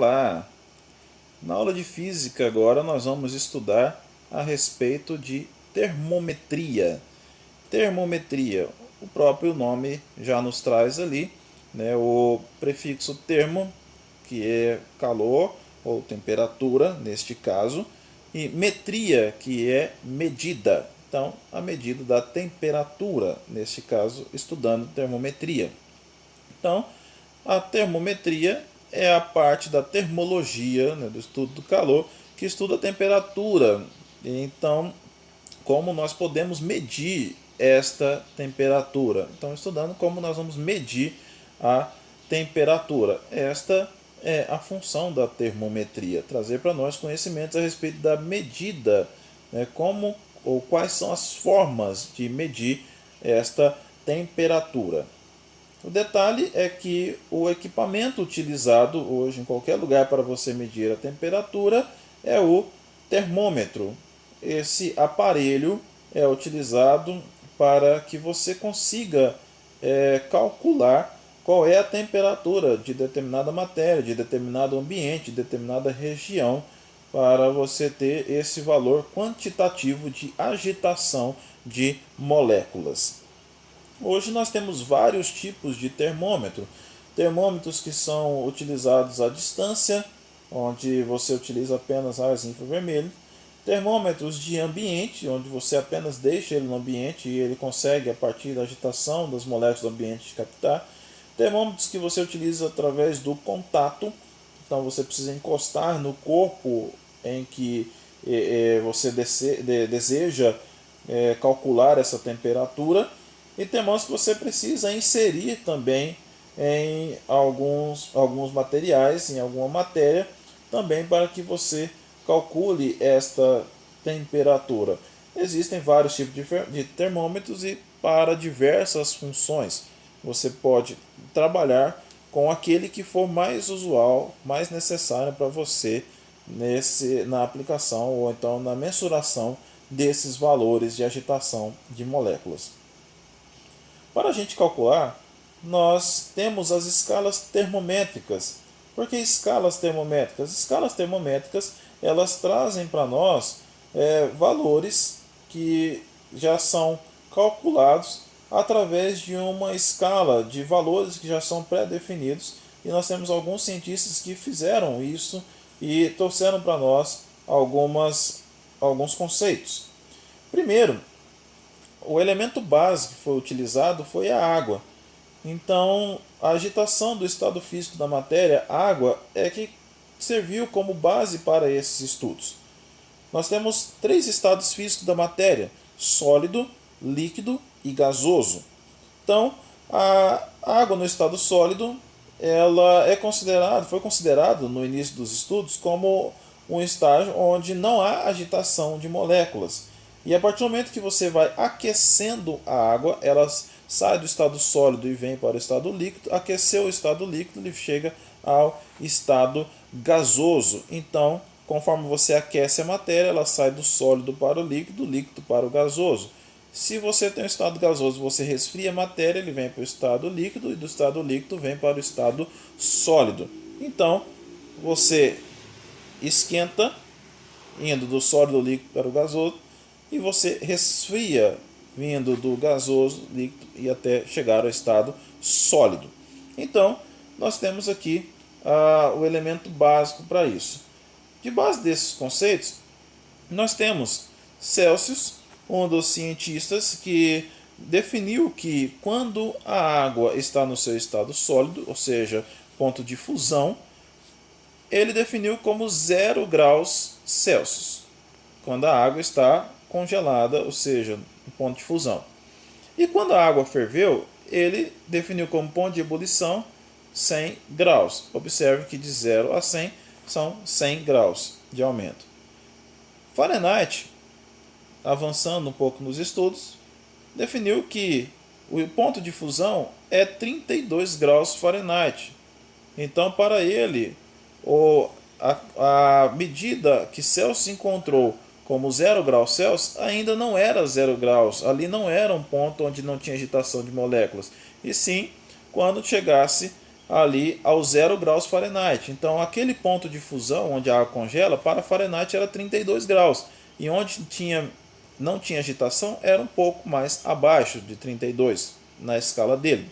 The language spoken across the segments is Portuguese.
Olá! Na aula de física agora nós vamos estudar a respeito de termometria. Termometria, o próprio nome já nos traz ali, né, o prefixo termo, que é calor ou temperatura neste caso, e metria, que é medida. Então, a medida da temperatura, neste caso, estudando termometria. Então, a termometria é a parte da termologia, né, do estudo do calor, que estuda a temperatura. Então, como nós podemos medir esta temperatura? Então, estudando como nós vamos medir a temperatura. Esta é a função da termometria, trazer para nós conhecimentos a respeito da medida, né, como ou quais são as formas de medir esta temperatura. O detalhe é que o equipamento utilizado hoje em qualquer lugar para você medir a temperatura é o termômetro. Esse aparelho é utilizado para que você consiga calcular qual é a temperatura de determinada matéria, de determinado ambiente, de determinada região, para você ter esse valor quantitativo de agitação de moléculas. Hoje nós temos vários tipos de termômetro. Termômetros que são utilizados à distância, onde você utiliza apenas raios infravermelhos. Termômetros de ambiente, onde você apenas deixa ele no ambiente e ele consegue, a partir da agitação das moléculas do ambiente, captar. Termômetros que você utiliza através do contato, então você precisa encostar no corpo em que você deseja calcular essa temperatura. E termômetros que você precisa inserir também em alguns materiais, em alguma matéria, também para que você calcule esta temperatura. Existem vários tipos de termômetros e para diversas funções. Você pode trabalhar com aquele que for mais usual, mais necessário para você na aplicação ou então na mensuração desses valores de agitação de moléculas. Para a gente calcular, nós temos as escalas termométricas. Por que escalas termométricas? Escalas termométricas, elas trazem para nós valores que já são calculados através de uma escala de valores que já são pré-definidos. E nós temos alguns cientistas que fizeram isso e trouxeram para nós alguns conceitos. Primeiro, o elemento básico que foi utilizado foi a água. Então, a agitação do estado físico da matéria, água, é que serviu como base para esses estudos. Nós temos 3 estados físicos da matéria: sólido, líquido e gasoso. Então, a água no estado sólido, ela foi considerado no início dos estudos como um estágio onde não há agitação de moléculas. E a partir do momento que você vai aquecendo a água, ela sai do estado sólido e vem para o estado líquido. Aqueceu o estado líquido, ele chega ao estado gasoso. Então, conforme você aquece a matéria, ela sai do sólido para o líquido, do líquido para o gasoso. Se você tem um estado gasoso, você resfria a matéria, ele vem para o estado líquido, e do estado líquido vem para o estado sólido. Então, você esquenta, indo do sólido líquido para o gasoso, e você resfria, vindo do gasoso, líquido, e até chegar ao estado sólido. Então, nós temos aqui o elemento básico para isso. De base desses conceitos, nós temos Celsius, um dos cientistas que definiu que quando a água está no seu estado sólido, ou seja, ponto de fusão, ele definiu como 0 graus Celsius, quando a água está congelada, ou seja, no ponto de fusão. E quando a água ferveu, ele definiu como ponto de ebulição 100 graus. Observe que de 0 a 100 são 100 graus de aumento. Fahrenheit, avançando um pouco nos estudos, definiu que o ponto de fusão é 32 graus Fahrenheit. Então, para ele, a medida que Celsius encontrou como 0 graus Celsius ainda não era 0 graus. Ali não era um ponto onde não tinha agitação de moléculas. E sim, quando chegasse ali aos 0 graus Fahrenheit. Então aquele ponto de fusão onde a água congela, para Fahrenheit era 32 graus. E onde não tinha agitação era um pouco mais abaixo de 32 na escala dele.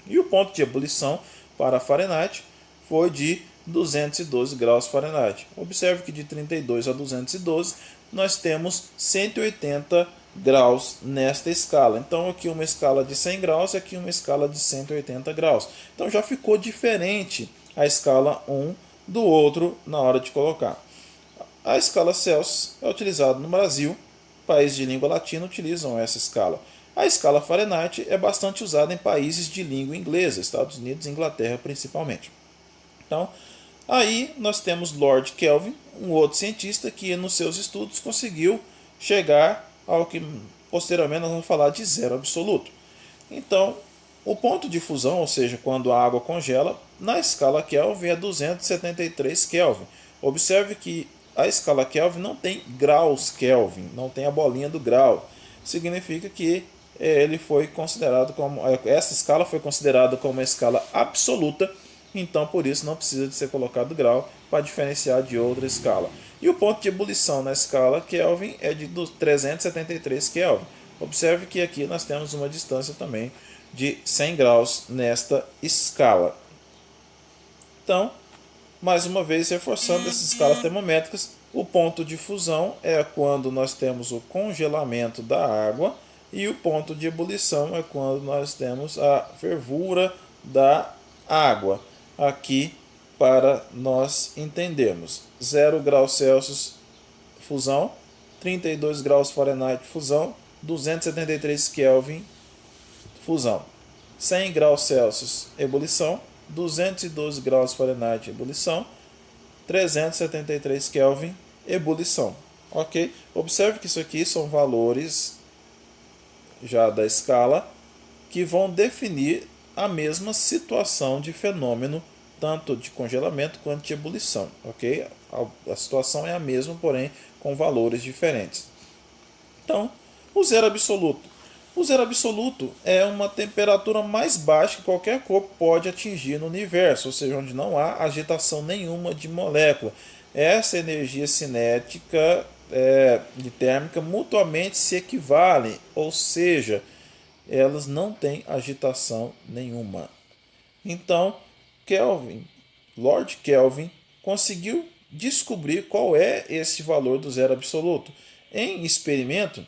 E o ponto de ebulição para Fahrenheit foi de 212 graus Fahrenheit. Observe que de 32 a 212 nós temos 180 graus nesta escala. Então aqui uma escala de 100 graus e aqui uma escala de 180 graus. Então já ficou diferente a escala um do outro na hora de colocar. A escala Celsius é utilizada no Brasil. Países de língua latina utilizam essa escala. A escala Fahrenheit é bastante usada em países de língua inglesa, Estados Unidos e Inglaterra principalmente. Então, aí nós temos Lord Kelvin, um outro cientista que nos seus estudos conseguiu chegar ao que posteriormente nós vamos falar de zero absoluto. Então, o ponto de fusão, ou seja, quando a água congela, na escala Kelvin é 273 Kelvin. Observe que a escala Kelvin não tem graus Kelvin, não tem a bolinha do grau. Significa que ele foi considerado como essa escala foi considerada como uma escala absoluta, então por isso não precisa de ser colocado grau para diferenciar de outra escala. E o ponto de ebulição na escala Kelvin é de 373 Kelvin. Observe que aqui nós temos uma distância também de 100 graus nesta escala. Então, mais uma vez reforçando essas escalas termométricas, o ponto de fusão é quando nós temos o congelamento da água e o ponto de ebulição é quando nós temos a fervura da água. Aqui para nós entendermos: 0 graus Celsius fusão, 32 graus Fahrenheit fusão, 273 Kelvin fusão. 100 graus Celsius ebulição, 212 graus Fahrenheit ebulição, 373 Kelvin ebulição. Ok? Observe que isso aqui são valores já da escala que vão definir a mesma situação de fenômeno, tanto de congelamento quanto de ebulição. Ok? A situação é a mesma, porém com valores diferentes. Então, o zero absoluto. O zero absoluto é uma temperatura mais baixa que qualquer corpo pode atingir no universo, ou seja, onde não há agitação nenhuma de molécula. Essa energia cinética e térmica mutuamente se equivalem, ou seja, elas não têm agitação nenhuma. Então, Lord Kelvin conseguiu descobrir qual é esse valor do zero absoluto. Em experimento,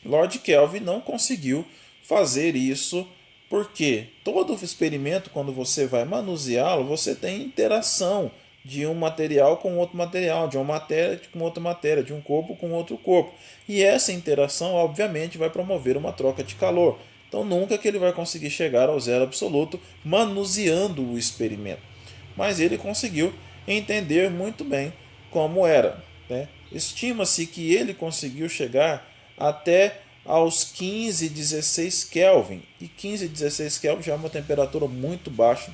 Lord Kelvin não conseguiu fazer isso porque todo experimento, quando você vai manuseá-lo, você tem interação de um material com outro material, de uma matéria com outra matéria, de um corpo com outro corpo. E essa interação, obviamente, vai promover uma troca de calor. Então, nunca que ele vai conseguir chegar ao zero absoluto manuseando o experimento. Mas ele conseguiu entender muito bem como era, né? Estima-se que ele conseguiu chegar até aos 15, 16 Kelvin. E 15, 16 Kelvin já é uma temperatura muito baixa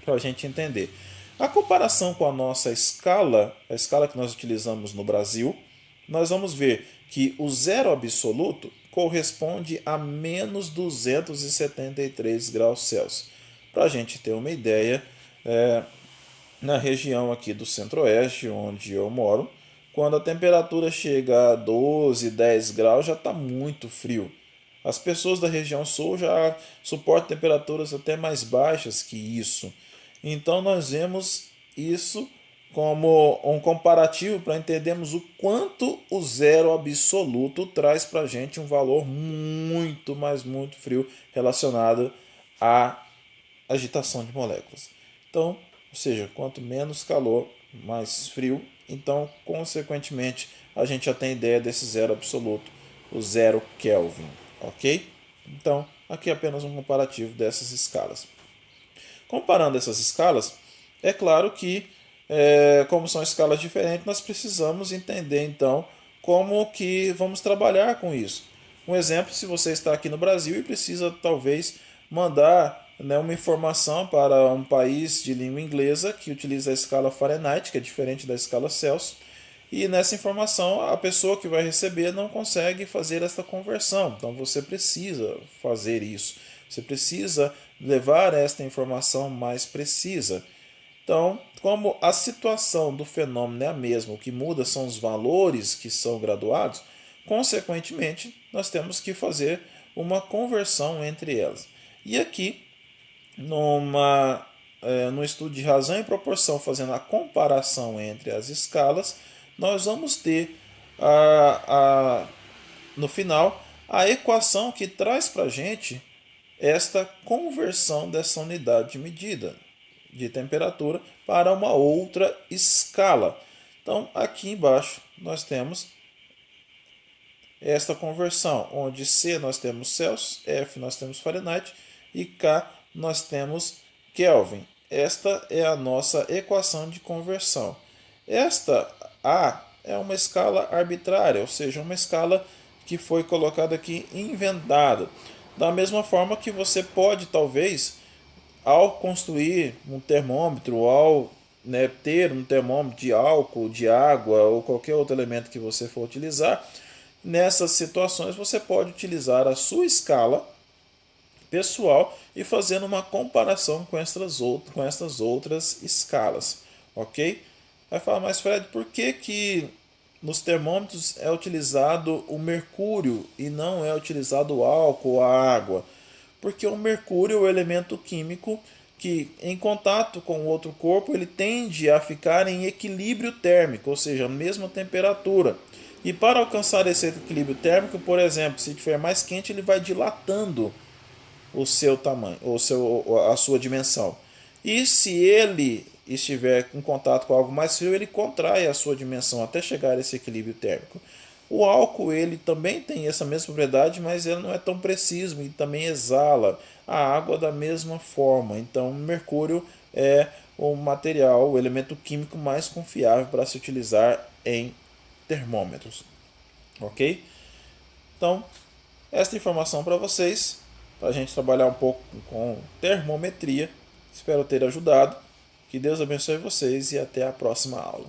para a gente entender. A comparação com a nossa escala, a escala que nós utilizamos no Brasil, nós vamos ver que o zero absoluto corresponde a menos 273 graus Celsius. Para a gente ter uma ideia, na região aqui do centro-oeste, onde eu moro, quando a temperatura chega a 12, 10 graus, já está muito frio. As pessoas da região sul já suportam temperaturas até mais baixas que isso. Então nós vemos isso como um comparativo para entendermos o quanto o zero absoluto traz para a gente um valor muito, mas muito frio relacionado à agitação de moléculas. Então, ou seja, quanto menos calor, mais frio. Então, consequentemente, a gente já tem ideia desse zero absoluto, o zero Kelvin, ok? Então, aqui é apenas um comparativo dessas escalas. Comparando essas escalas, é claro que, como são escalas diferentes, nós precisamos entender, então, como que vamos trabalhar com isso. Um exemplo, se você está aqui no Brasil e precisa, talvez, mandar uma informação para um país de língua inglesa que utiliza a escala Fahrenheit, que é diferente da escala Celsius, e nessa informação a pessoa que vai receber não consegue fazer essa conversão. Então você precisa fazer isso. Você precisa levar esta informação mais precisa. Então, como a situação do fenômeno é a mesma, o que muda são os valores que são graduados, consequentemente, nós temos que fazer uma conversão entre elas. E aqui, no estudo de razão e proporção, fazendo a comparação entre as escalas, nós vamos ter no final a equação que traz para a gente esta conversão dessa unidade de medida de temperatura para uma outra escala. Então, aqui embaixo nós temos esta conversão, onde C nós temos Celsius, F nós temos Fahrenheit e K nós temos Kelvin. Esta é a nossa equação de conversão. Esta A é uma escala arbitrária, ou seja, uma escala que foi colocada aqui inventada. Da mesma forma que você pode, talvez, ao construir um termômetro, ao ter um termômetro de álcool, de água ou qualquer outro elemento que você for utilizar, nessas situações você pode utilizar a sua escala pessoal e fazendo uma comparação com essas outras escalas, ok? Vai falar, mas Fred, por que nos termômetros é utilizado o mercúrio e não é utilizado o álcool ou a água? Porque o mercúrio é o elemento químico que, em contato com o outro corpo, ele tende a ficar em equilíbrio térmico, ou seja, a mesma temperatura. E para alcançar esse equilíbrio térmico, por exemplo, se estiver mais quente, ele vai dilatando o seu tamanho, a sua dimensão. E se ele estiver em contato com algo mais frio, ele contrai a sua dimensão até chegar a esse equilíbrio térmico. O álcool ele também tem essa mesma propriedade, mas ele não é tão preciso e também exala. A água da mesma forma. Então, o mercúrio é o material, o elemento químico mais confiável para se utilizar em termômetros. Ok? Então, esta informação para vocês, para a gente trabalhar um pouco com termometria. Espero ter ajudado. Que Deus abençoe vocês e até a próxima aula.